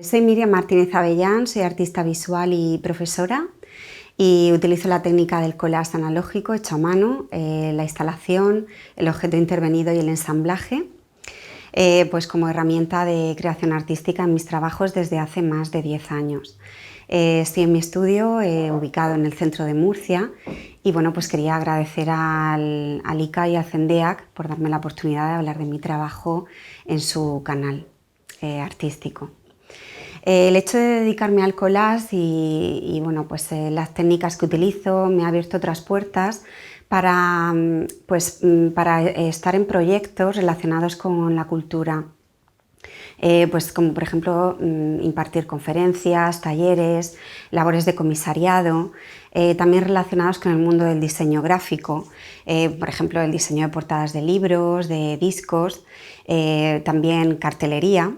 Soy Miriam Martínez Avellán, soy artista visual y profesora y utilizo la técnica del collage analógico hecho a mano, la instalación, el objeto intervenido y el ensamblaje, pues como herramienta de creación artística en mis trabajos desde hace más de 10 años. Estoy en mi estudio ubicado en el centro de Murcia y bueno, pues quería agradecer al ICA y al CENDEAC por darme la oportunidad de hablar de mi trabajo en su canal artístico. El hecho de dedicarme al collage y bueno, pues, las técnicas que utilizo me ha abierto otras puertas para estar en proyectos relacionados con la cultura. Pues como por ejemplo impartir conferencias, talleres, labores de comisariado, también relacionados con el mundo del diseño gráfico, por ejemplo el diseño de portadas de libros, de discos, también cartelería.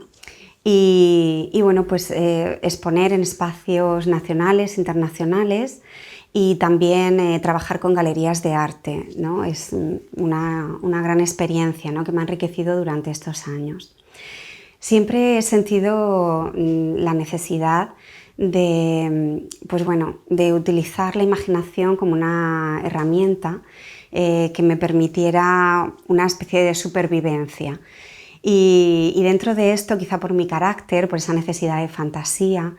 Y bueno, pues exponer en espacios nacionales, internacionales y también trabajar con galerías de arte, ¿no? Es una gran experiencia, ¿no?, que me ha enriquecido durante estos años. Siempre he sentido la necesidad pues bueno, de utilizar la imaginación como una herramienta que me permitiera una especie de supervivencia. Y dentro de esto, quizá por mi carácter, por esa necesidad de fantasía,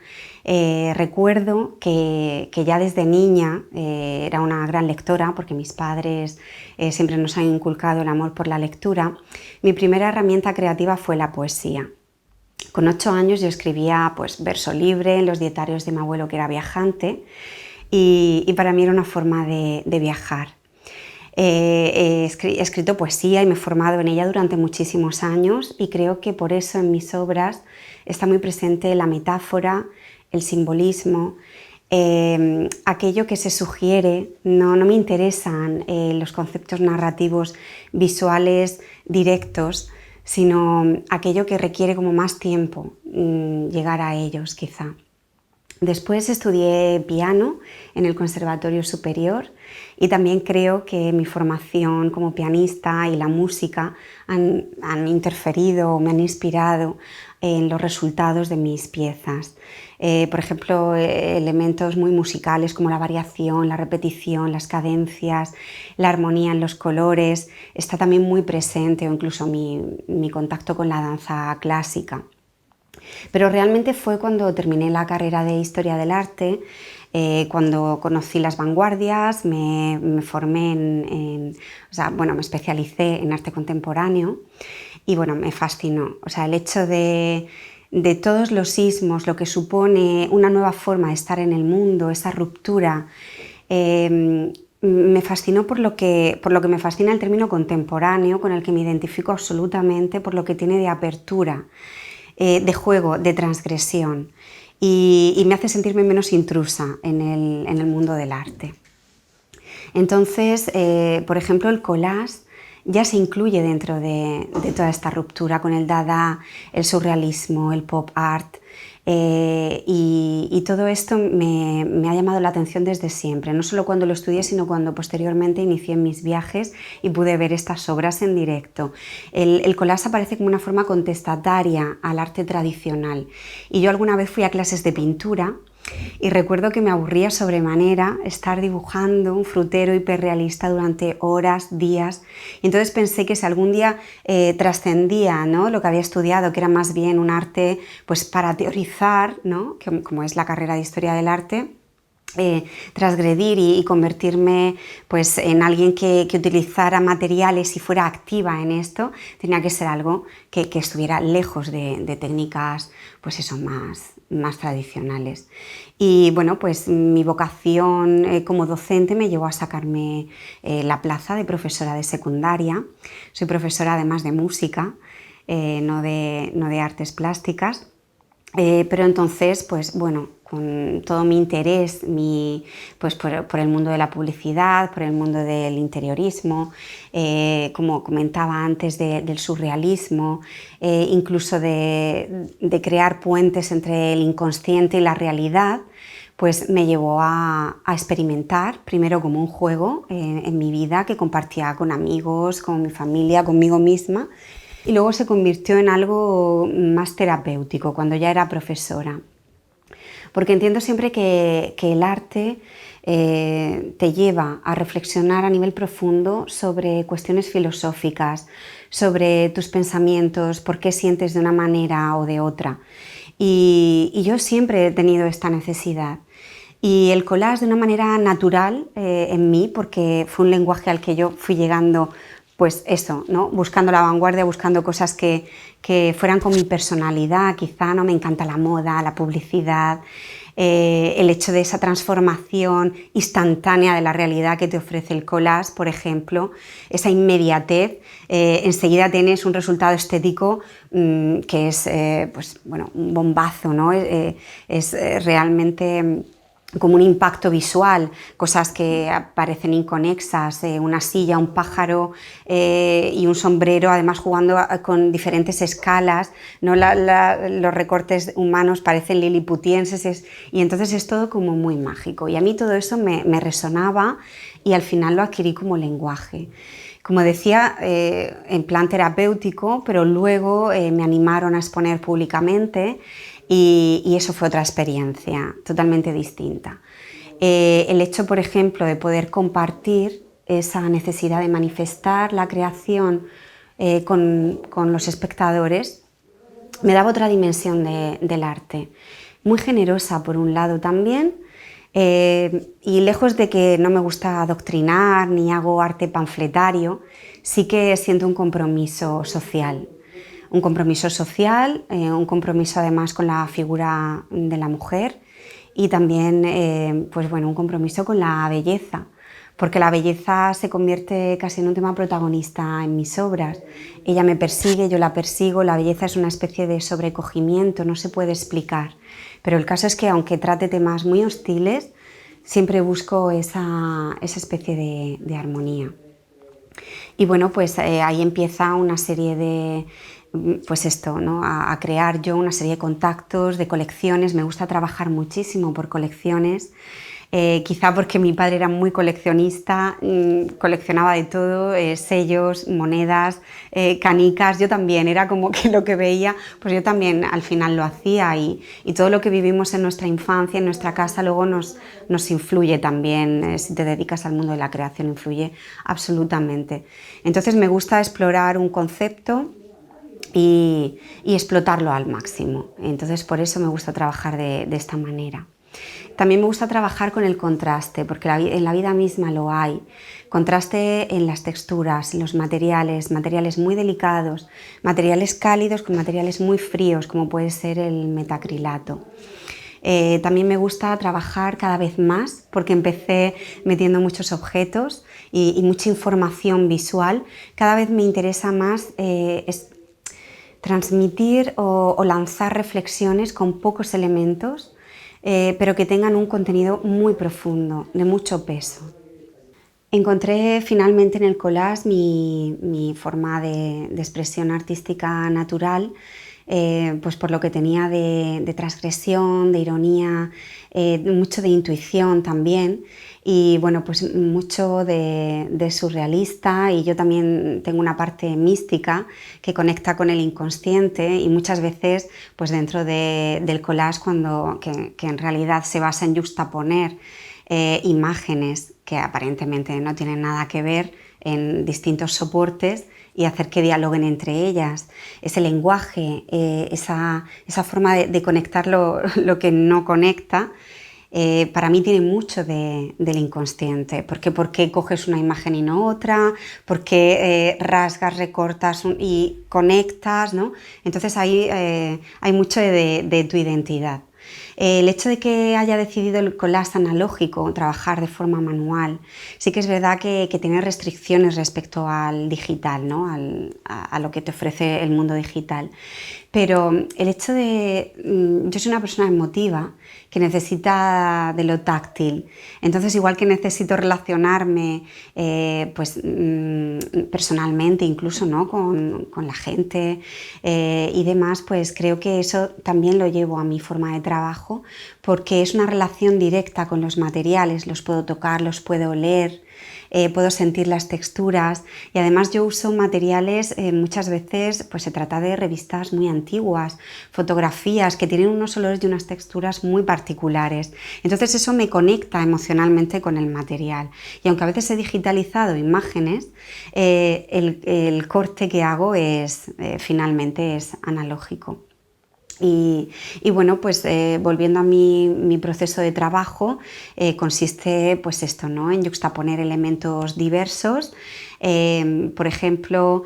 recuerdo que ya desde niña era una gran lectora, porque mis padres siempre nos han inculcado el amor por la lectura. Mi primera herramienta creativa fue la poesía. Con 8 años yo escribía pues, verso libre en los dietarios de mi abuelo, que era viajante, y para mí era una forma de viajar. He escrito poesía y me he formado en ella durante muchísimos años y creo que por eso en mis obras está muy presente la metáfora, el simbolismo, aquello que se sugiere. No me interesan los conceptos narrativos visuales directos, sino aquello que requiere como más tiempo llegar a ellos quizá. Después estudié piano en el Conservatorio Superior y también creo que mi formación como pianista y la música han interferido o me han inspirado en los resultados de mis piezas. Por ejemplo, elementos muy musicales como la variación, la repetición, las cadencias, la armonía en los colores, está también muy presente, o incluso mi contacto con la danza clásica. Pero realmente fue cuando terminé la carrera de Historia del Arte, cuando conocí las vanguardias, me formé me especialicé en arte contemporáneo y bueno, me fascinó. O sea, el hecho de todos los sismos, lo que supone una nueva forma de estar en el mundo, esa ruptura, me fascinó por lo que me fascina el término contemporáneo, con el que me identifico absolutamente, por lo que tiene de apertura, de juego, de transgresión y me hace sentirme menos intrusa en el mundo del arte. Entonces, por ejemplo, el collage ya se incluye dentro de toda esta ruptura con el dada, el surrealismo, el pop art, y todo esto me ha llamado la atención desde siempre, no solo cuando lo estudié, sino cuando posteriormente inicié mis viajes y pude ver estas obras en directo. El collage aparece como una forma contestataria al arte tradicional y yo alguna vez fui a clases de pintura y recuerdo que me aburría sobremanera estar dibujando un frutero hiperrealista durante horas, días, y entonces pensé que si algún día trascendía, ¿no?, lo que había estudiado, que era más bien un arte pues, para teorizar, ¿no?, como es la carrera de Historia del Arte, transgredir y convertirme pues, en alguien que utilizara materiales y fuera activa en esto, tenía que ser algo que estuviera lejos de técnicas pues eso, más tradicionales. Y bueno, pues mi vocación como docente me llevó a sacarme la plaza de profesora de secundaria. Soy profesora además de música, no de artes plásticas. Pero entonces, pues bueno, con todo mi interés pues por el mundo de la publicidad, por el mundo del interiorismo, como comentaba antes, del surrealismo, incluso de crear puentes entre el inconsciente y la realidad, pues me llevó a experimentar, primero como un juego en mi vida que compartía con amigos, con mi familia, conmigo misma, y luego se convirtió en algo más terapéutico cuando ya era profesora. Porque entiendo siempre que el arte te lleva a reflexionar a nivel profundo sobre cuestiones filosóficas, sobre tus pensamientos, por qué sientes de una manera o de otra. Y yo siempre he tenido esta necesidad. Y el collage de una manera natural en mí, porque fue un lenguaje al que yo fui llegando, pues eso, ¿no? Buscando la vanguardia, buscando cosas que fueran con mi personalidad, quizá, ¿no? Me encanta la moda, la publicidad, el hecho de esa transformación instantánea de la realidad que te ofrece el collage, por ejemplo, esa inmediatez, enseguida tienes un resultado estético que es pues, bueno, un bombazo, ¿no? Es realmente como un impacto visual, cosas que parecen inconexas, una silla, un pájaro y un sombrero, además jugando con diferentes escalas, ¿no? Los recortes humanos parecen liliputienses y entonces es todo como muy mágico. Y a mí todo eso me resonaba y al final lo adquirí como lenguaje. Como decía, en plan terapéutico, pero luego me animaron a exponer públicamente y eso fue otra experiencia totalmente distinta. El hecho, por ejemplo, de poder compartir esa necesidad de manifestar la creación con los espectadores me daba otra dimensión del arte, muy generosa por un lado también, y lejos de que no me gusta adoctrinar ni hago arte panfletario, sí que siento un compromiso social. Un compromiso social, un compromiso además con la figura de la mujer y también pues bueno, un compromiso con la belleza, porque la belleza se convierte casi en un tema protagonista en mis obras. Ella me persigue, yo la persigo, la belleza es una especie de sobrecogimiento, no se puede explicar. Pero el caso es que aunque trate temas muy hostiles, siempre busco esa especie de armonía. Y bueno, pues ahí empieza una serie de, pues esto, ¿no? A crear yo una serie de contactos, de colecciones. Me gusta trabajar muchísimo por colecciones, quizá porque mi padre era muy coleccionista, coleccionaba de todo, sellos, monedas, canicas. Yo también, era como que lo que veía, pues yo también al final lo hacía y todo lo que vivimos en nuestra infancia, en nuestra casa, luego nos influye también, si te dedicas al mundo de la creación, influye absolutamente. Entonces me gusta explorar un concepto y explotarlo al máximo. Entonces por eso me gusta trabajar de esta manera. También me gusta trabajar con el contraste, porque en la vida misma lo hay. Contraste en las texturas, en los materiales, materiales muy delicados, materiales cálidos con materiales muy fríos, como puede ser el metacrilato. También me gusta trabajar cada vez más, porque empecé metiendo muchos objetos y mucha información visual. Cada vez me interesa más transmitir o lanzar reflexiones con pocos elementos, pero que tengan un contenido muy profundo, de mucho peso. Encontré finalmente en el collage mi forma de expresión artística natural, pues por lo que tenía de transgresión, de ironía, mucho de intuición también y bueno, pues mucho de surrealista, y yo también tengo una parte mística que conecta con el inconsciente y muchas veces pues dentro del collage que en realidad se basa en juxtaponer imágenes que aparentemente no tienen nada que ver en distintos soportes y hacer que dialoguen entre ellas. Ese lenguaje, esa forma de conectar lo que no conecta, para mí tiene mucho del inconsciente, porque ¿por qué coges una imagen y no otra? ¿Por qué rasgas, recortas y conectas, ¿no? Entonces ahí hay mucho de tu identidad. El hecho de que haya decidido el collage analógico, trabajar de forma manual, sí que es verdad que tiene restricciones respecto al digital, ¿no? a lo que te ofrece el mundo digital. Pero el hecho de... Yo soy una persona emotiva que necesita de lo táctil. Entonces, igual que necesito relacionarme pues, personalmente, incluso, ¿no? con la gente y demás, pues creo que eso también lo llevo a mi forma de trabajo. trabajo porque es una relación directa con los materiales, los puedo tocar, los puedo oler, puedo sentir las texturas y además yo uso materiales, muchas veces pues se trata de revistas muy antiguas, fotografías que tienen unos olores y unas texturas muy particulares. Entonces eso me conecta emocionalmente con el material y aunque a veces he digitalizado imágenes, el corte que hago finalmente es analógico. Y bueno, pues volviendo a mi proceso de trabajo, consiste pues esto, ¿no? En yuxtaponer elementos diversos. Por ejemplo,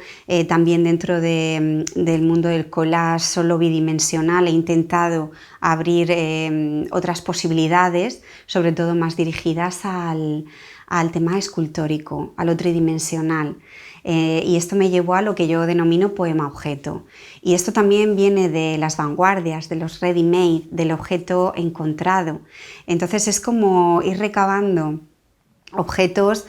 también dentro del mundo del collage solo bidimensional he intentado abrir otras posibilidades, sobre todo más dirigidas al tema escultórico, a lo tridimensional. Y esto me llevó a lo que yo denomino poema objeto. Y esto también viene de las vanguardias, de los ready-made, del objeto encontrado. Entonces es como ir recabando objetos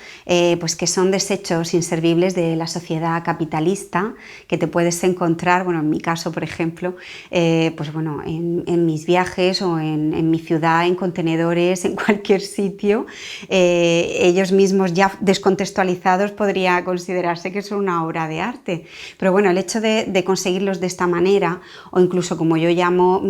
pues que son desechos inservibles de la sociedad capitalista que te puedes encontrar, bueno, en mi caso, por ejemplo, pues bueno, en mis viajes o en mi ciudad, en contenedores, en cualquier sitio, ellos mismos ya descontextualizados podría considerarse que son una obra de arte. Pero bueno, el hecho de conseguirlos de esta manera, o incluso como yo llamo,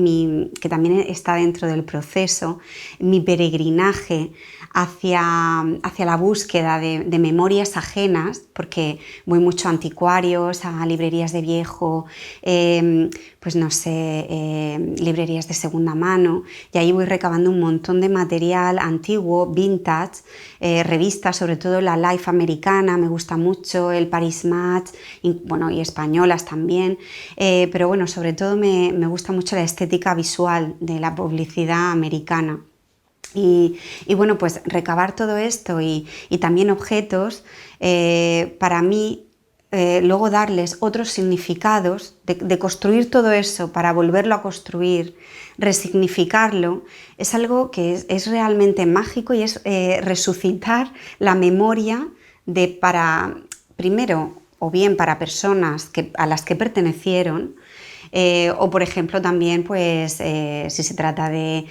que también está dentro del proceso, mi peregrinaje hacia la búsqueda de memorias ajenas, porque voy mucho a anticuarios, a librerías de viejo, pues no sé, librerías de segunda mano, y ahí voy recabando un montón de material antiguo, vintage, revistas, sobre todo la Life americana, me gusta mucho, el Paris Match, bueno, y españolas también, pero bueno, sobre todo me gusta mucho la estética visual de la publicidad americana. Y bueno, pues recabar todo esto y también objetos, para mí, luego darles otros significados, de construir todo eso para volverlo a construir, resignificarlo, es algo que es realmente mágico y es resucitar la memoria primero, o bien para personas a las que pertenecieron, o por ejemplo también pues, si se trata de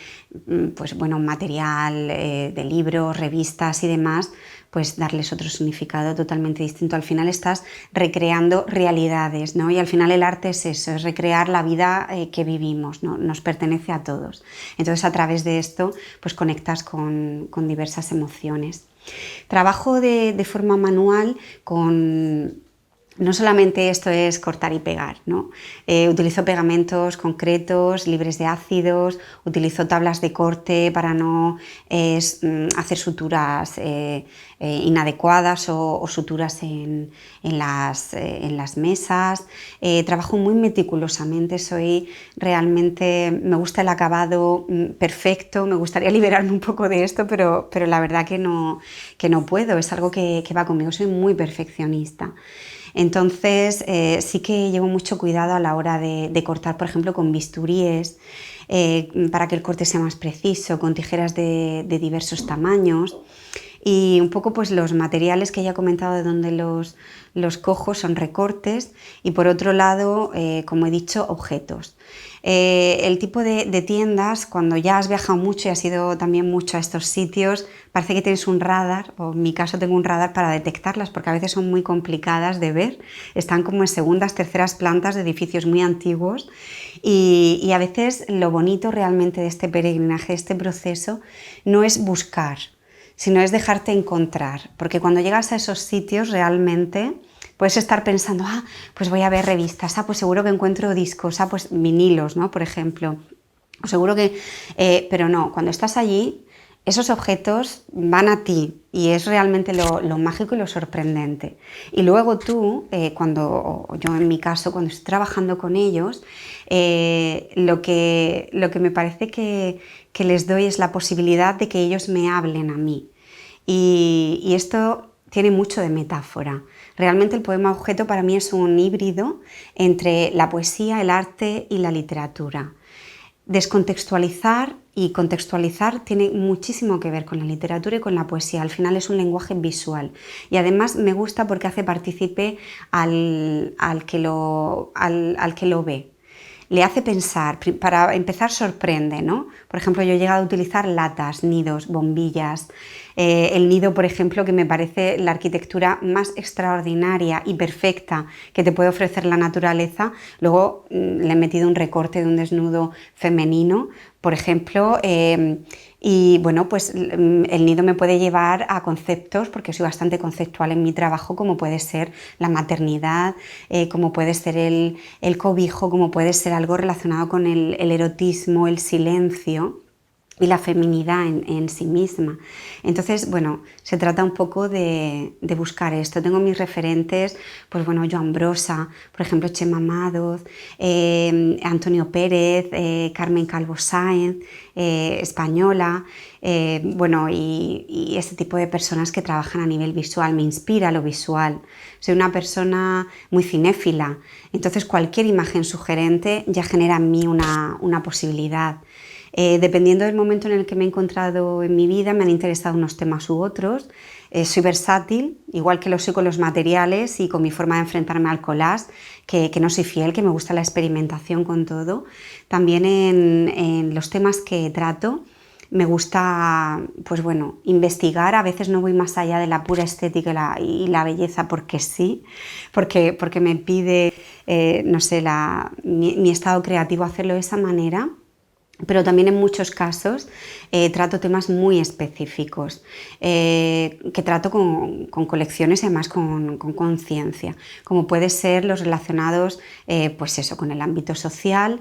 pues, bueno, material de libros, revistas y demás, pues darles otro significado totalmente distinto. Al final estás recreando realidades, ¿no? Y al final el arte es eso, es recrear la vida que vivimos, ¿no? Nos pertenece a todos. Entonces a través de esto pues conectas con diversas emociones. Trabajo de forma manual con... No solamente esto es cortar y pegar, ¿no? Utilizo pegamentos concretos, libres de ácidos, utilizo tablas de corte para no hacer suturas inadecuadas o suturas en las mesas. Trabajo muy meticulosamente, me gusta el acabado perfecto, me gustaría liberarme un poco de esto, pero la verdad que no puedo, es algo que va conmigo, soy muy perfeccionista. Entonces sí que llevo mucho cuidado a la hora de cortar, por ejemplo, con bisturíes, para que el corte sea más preciso, con tijeras de diversos tamaños. Y un poco pues los materiales que ya he comentado de donde los cojo son recortes y por otro lado, como he dicho, objetos. El tipo de tiendas, cuando ya has viajado mucho y has ido también mucho a estos sitios, parece que tienes un radar, o en mi caso tengo un radar para detectarlas porque a veces son muy complicadas de ver, están como en segundas, terceras plantas de edificios muy antiguos y a veces lo bonito realmente de este peregrinaje, de este proceso, no es buscar, sino es dejarte encontrar, porque cuando llegas a esos sitios realmente puedes estar pensando, pues voy a ver revistas, pues seguro que encuentro discos, pues vinilos, ¿no? Por ejemplo, o seguro que... pero no, cuando estás allí, esos objetos van a ti y es realmente lo mágico y lo sorprendente. Y luego tú, yo en mi caso, cuando estoy trabajando con ellos, lo que me parece que les doy es la posibilidad de que ellos me hablen a mí. Y esto tiene mucho de metáfora. Realmente el poema objeto para mí es un híbrido entre la poesía, el arte y la literatura. Descontextualizar y contextualizar tiene muchísimo que ver con la literatura y con la poesía. Al final es un lenguaje visual y además me gusta porque hace partícipe al que lo ve. le hace pensar, para empezar sorprende, ¿no? Por ejemplo, yo he llegado a utilizar latas, nidos, bombillas, el nido, por ejemplo, que me parece la arquitectura más extraordinaria y perfecta que te puede ofrecer la naturaleza. Luego le he metido un recorte de un desnudo femenino, por ejemplo, y bueno, pues el nido me puede llevar a conceptos, porque soy bastante conceptual en mi trabajo, como puede ser la maternidad, como puede ser el cobijo, como puede ser algo relacionado con el erotismo, el silencio y la feminidad en sí misma. Entonces, bueno, se trata un poco de buscar esto. Tengo mis referentes, pues bueno, Joan Brossa, por ejemplo, Chema Madoz, Antonio Pérez, Carmen Calvo Sáenz, española, bueno, y ese tipo de personas que trabajan a nivel visual. Me inspira lo visual. Soy una persona muy cinéfila, entonces cualquier imagen sugerente ya genera en mí una posibilidad. Dependiendo del momento en el que me he encontrado en mi vida, me han interesado unos temas u otros. Soy versátil, igual que lo soy con los materiales y con mi forma de enfrentarme al collage, que no soy fiel, que me gusta la experimentación con todo. También en los temas que trato, me gusta, pues bueno, investigar. A veces no voy más allá de la pura estética y la belleza porque sí, porque me pide, no sé, mi estado creativo hacerlo de esa manera. Pero también en muchos casos trato temas muy específicos, que trato con colecciones y además con conciencia, como puede ser los relacionados pues eso, con el ámbito social,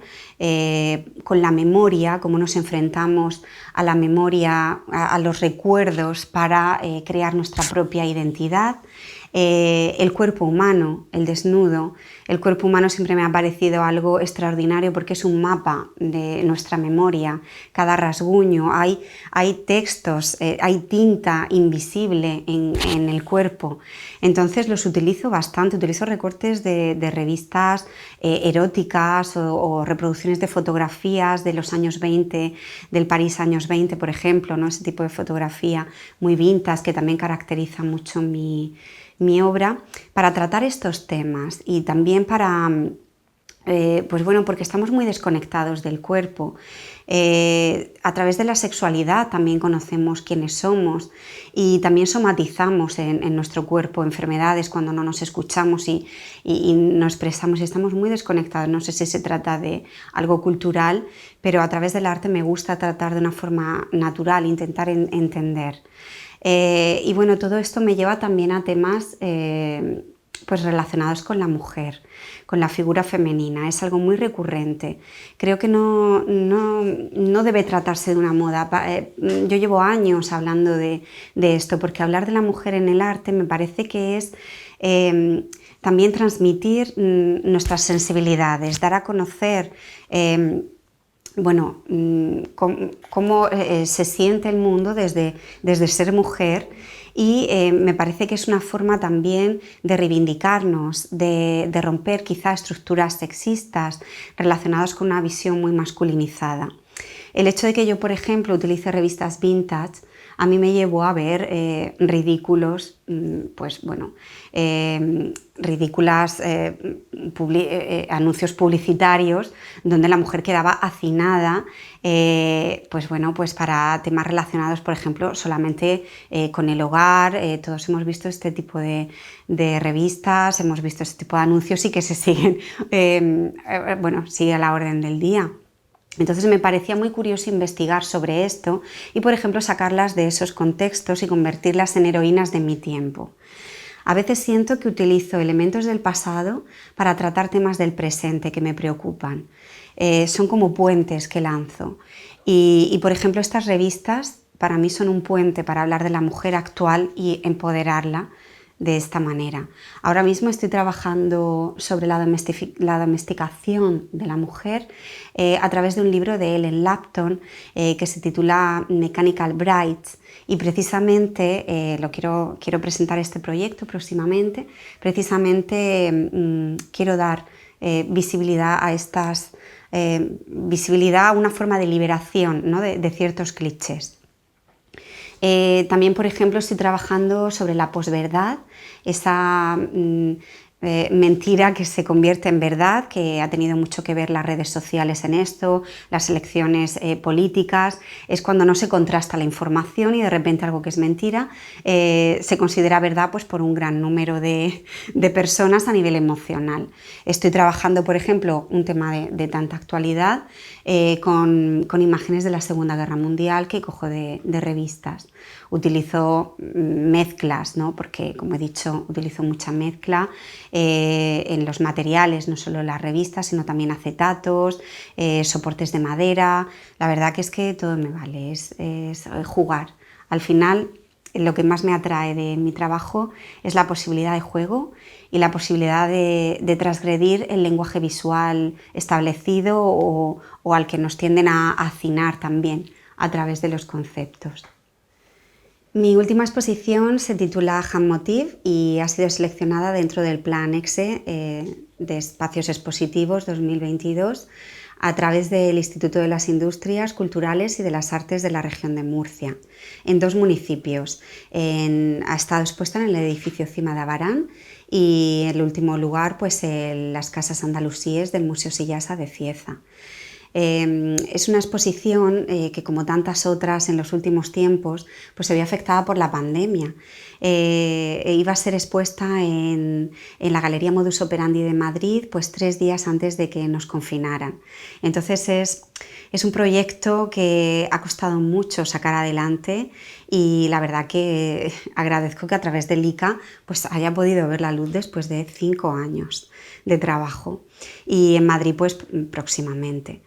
con la memoria, cómo nos enfrentamos a la memoria, a los recuerdos para crear nuestra propia identidad. El cuerpo humano, el desnudo. El cuerpo humano siempre me ha parecido algo extraordinario porque es un mapa de nuestra memoria. Cada rasguño, hay textos, hay tinta invisible en el cuerpo. Entonces los utilizo bastante, utilizo recortes de revistas eróticas o reproducciones de fotografías de los años 20, del París años 20, por ejemplo, ¿no? Ese tipo de fotografía muy vintage que también caracteriza mucho mi obra, para tratar estos temas y también para, pues bueno, porque estamos muy desconectados del cuerpo. A través de la sexualidad también conocemos quiénes somos y también somatizamos en nuestro cuerpo enfermedades cuando no nos escuchamos y no expresamos y estamos muy desconectados. No sé si se trata de algo cultural, pero a través del arte me gusta tratar de una forma natural, intentar entender. Y bueno, todo esto me lleva también a temas pues relacionados con la mujer, con la figura femenina. Es algo muy recurrente. Creo que no debe tratarse de una moda. Yo llevo años hablando de esto, porque hablar de la mujer en el arte me parece que es también transmitir nuestras sensibilidades, dar a conocer bueno, cómo se siente el mundo desde ser mujer y me parece que es una forma también de reivindicarnos, de romper quizá estructuras sexistas relacionadas con una visión muy masculinizada. El hecho de que yo, por ejemplo, utilice revistas vintage a mí me llevó a ver ridículos, pues bueno, ridículas anuncios publicitarios donde la mujer quedaba hacinada, pues bueno, pues para temas relacionados, por ejemplo, solamente con el hogar. Todos hemos visto este tipo de revistas, hemos visto este tipo de anuncios y que se siguen, bueno, sigue a la orden del día. Entonces me parecía muy curioso investigar sobre esto y, por ejemplo, sacarlas de esos contextos y convertirlas en heroínas de mi tiempo. A veces siento que utilizo elementos del pasado para tratar temas del presente que me preocupan. Son como puentes que lanzo. Y, por ejemplo, estas revistas para mí son un puente para hablar de la mujer actual y empoderarla de esta manera. Ahora mismo estoy trabajando sobre la domesticación de la mujer a través de un libro de Ellen Lapton que se titula Mechanical Brides y precisamente quiero presentar este proyecto próximamente. Precisamente quiero dar visibilidad a estas visibilidad a una forma de liberación, ¿no? de ciertos clichés. También, por ejemplo, estoy trabajando sobre la posverdad, esa mentira que se convierte en verdad, que ha tenido mucho que ver las redes sociales en esto, las elecciones políticas. Es cuando no se contrasta la información y de repente algo que es mentira se considera verdad pues, por un gran número de personas a nivel emocional. Estoy trabajando, por ejemplo, un tema de tanta actualidad con imágenes de la Segunda Guerra Mundial que cojo de revistas. Utilizo mezclas, ¿no? Porque, como he dicho, utilizo mucha mezcla en los materiales, no solo las revistas, sino también acetatos, soportes de madera. La verdad que es que todo me vale, es jugar. Al final, lo que más me atrae de mi trabajo es la posibilidad de juego y la posibilidad de transgredir el lenguaje visual establecido o al que nos tienden a hacinar también a través de los conceptos. Mi última exposición se titula Handmotiv y ha sido seleccionada dentro del Plan EXE de Espacios Expositivos 2022 a través del Instituto de las Industrias Culturales y de las Artes de la región de Murcia, en 2 municipios. Ha estado expuesta en el edificio Cima de Abarán y en el último lugar pues, en las Casas Andalusíes del Museo Sillasa de Cieza. Es una exposición que, como tantas otras en los últimos tiempos, pues se vio afectada por la pandemia. Iba a ser expuesta en la Galería Modus Operandi de Madrid pues 3 días antes de que nos confinaran. Entonces es un proyecto que ha costado mucho sacar adelante y la verdad que agradezco que a través del ICA pues haya podido ver la luz después de 5 años de trabajo y en Madrid pues próximamente.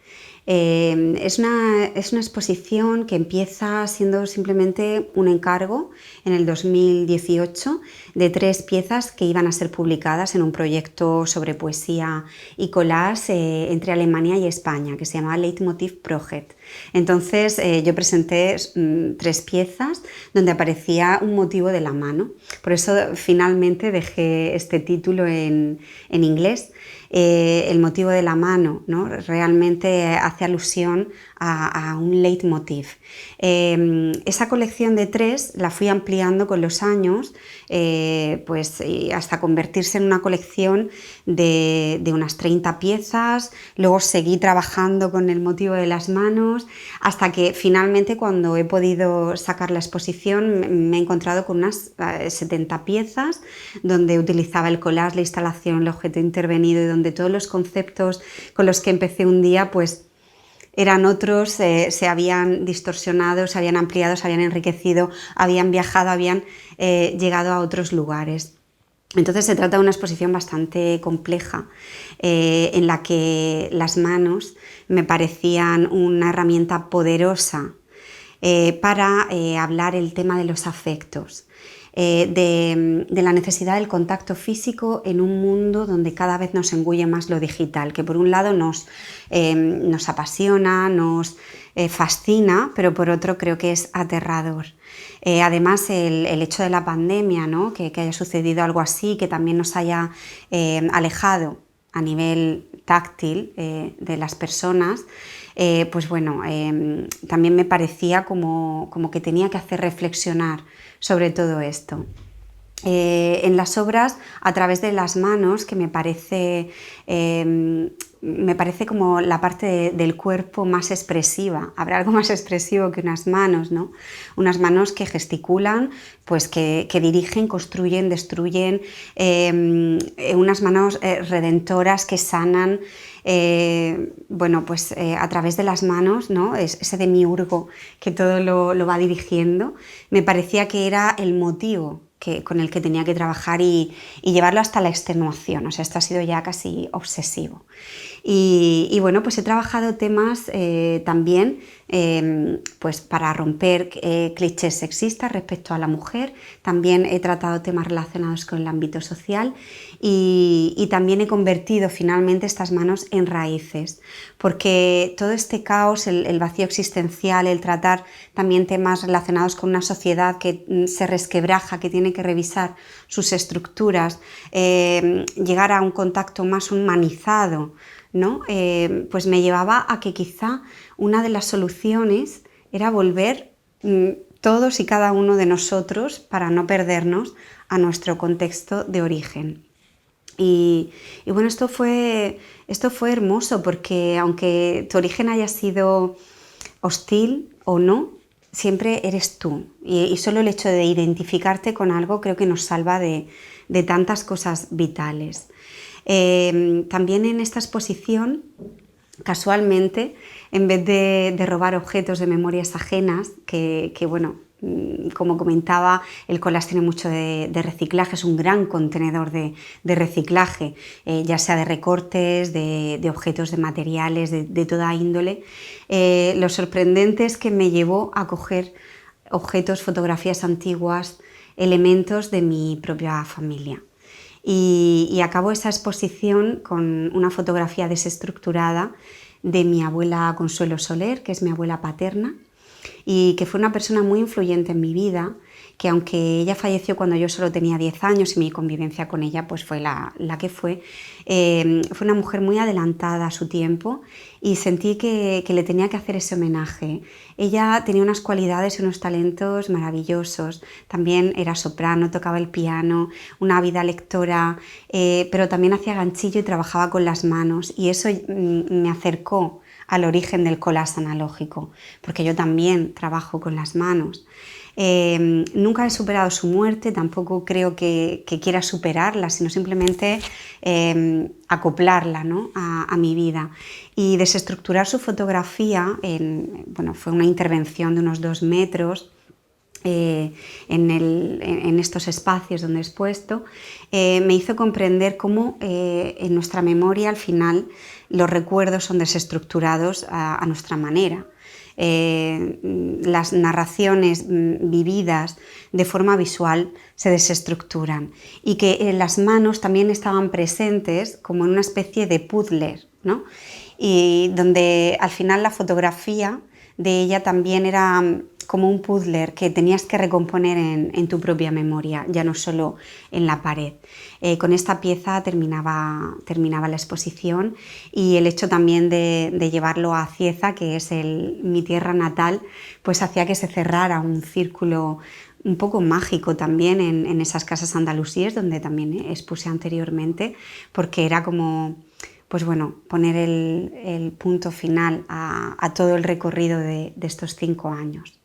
Es una exposición que empieza siendo simplemente un encargo en el 2018 de 3 piezas que iban a ser publicadas en un proyecto sobre poesía y collage entre Alemania y España que se llamaba Leitmotiv Project. Entonces yo presenté 3 piezas donde aparecía un motivo de la mano. Por eso finalmente dejé este título en inglés. El motivo de la mano, ¿no? Realmente hace alusión a un leitmotiv. Esa colección de 3 la fui ampliando con los años pues, hasta convertirse en una colección de unas 30 piezas, luego seguí trabajando con el motivo de las manos hasta que finalmente cuando he podido sacar la exposición me he encontrado con unas 70 piezas donde utilizaba el collage, la instalación, el objeto intervenido y donde todos los conceptos con los que empecé un día pues eran otros, se habían distorsionado, se habían ampliado, se habían enriquecido, habían viajado, habían llegado a otros lugares. Entonces se trata de una exposición bastante compleja en la que las manos me parecían una herramienta poderosa para hablar el tema de los afectos. De la necesidad del contacto físico en un mundo donde cada vez nos engulle más lo digital, que por un lado nos apasiona, nos fascina, pero por otro creo que es aterrador. Además, el hecho de la pandemia, ¿no? que haya sucedido algo así, que también nos haya alejado a nivel táctil de las personas, pues bueno, también me parecía como que tenía que hacer reflexionar sobre todo esto. En las obras, a través de las manos, que me parece como la parte del cuerpo más expresiva. Habrá algo más expresivo que unas manos, ¿no? Unas manos que gesticulan, pues que dirigen, construyen, destruyen, unas manos redentoras que sanan. Bueno, pues a través de las manos, ¿no? Ese demiurgo que todo lo va dirigiendo, me parecía que era el motivo con el que tenía que trabajar y llevarlo hasta la extenuación. O sea, esto ha sido ya casi obsesivo. Y bueno, pues he trabajado temas también pues para romper clichés sexistas respecto a la mujer. También he tratado temas relacionados con el ámbito social y también he convertido finalmente estas manos en raíces, porque todo este caos, el vacío existencial, el tratar también temas relacionados con una sociedad que se resquebraja, que tiene que revisar sus estructuras, llegar a un contacto más humanizado, ¿no? Pues me llevaba a que quizá una de las soluciones era volver todos y cada uno de nosotros para no perdernos a nuestro contexto de origen. Y bueno, esto fue hermoso porque aunque tu origen haya sido hostil o no, siempre eres tú. Y solo el hecho de identificarte con algo creo que nos salva de tantas cosas vitales. También en esta exposición, casualmente, en vez de robar objetos de memorias ajenas, bueno, como comentaba, el collage tiene mucho de reciclaje, es un gran contenedor de reciclaje, ya sea de recortes, de objetos, de materiales, de toda índole. Lo sorprendente es que me llevó a coger objetos, fotografías antiguas, elementos de mi propia familia. Y acabo esa exposición con una fotografía desestructurada de mi abuela Consuelo Soler, que es mi abuela paterna, y que fue una persona muy influyente en mi vida, que aunque ella falleció cuando yo solo tenía 10 años y mi convivencia con ella pues fue la que fue una mujer muy adelantada a su tiempo y sentí que le tenía que hacer ese homenaje. Ella tenía unas cualidades y unos talentos maravillosos, también era soprano, tocaba el piano, una ávida lectora, pero también hacía ganchillo y trabajaba con las manos, y eso me acercó al origen del collage analógico, porque yo también trabajo con las manos. Nunca he superado su muerte, tampoco creo que quiera superarla, sino simplemente acoplarla, ¿no?, a mi vida. Y desestructurar su fotografía, bueno, fue una intervención de unos 2 metros, en estos espacios donde he expuesto, me hizo comprender cómo en nuestra memoria al final los recuerdos son desestructurados a nuestra manera. Las narraciones vividas de forma visual se desestructuran, y que las manos también estaban presentes como en una especie de puzzle, ¿no?, y donde al final la fotografía de ella también era como un puzzle que tenías que recomponer en tu propia memoria, ya no solo en la pared. Con esta pieza terminaba la exposición, y el hecho también de llevarlo a Cieza, que es mi tierra natal, pues hacía que se cerrara un círculo un poco mágico también en esas casas andalusíes donde también expuse anteriormente, porque era como, pues bueno, poner el punto final a todo el recorrido de estos 5 años.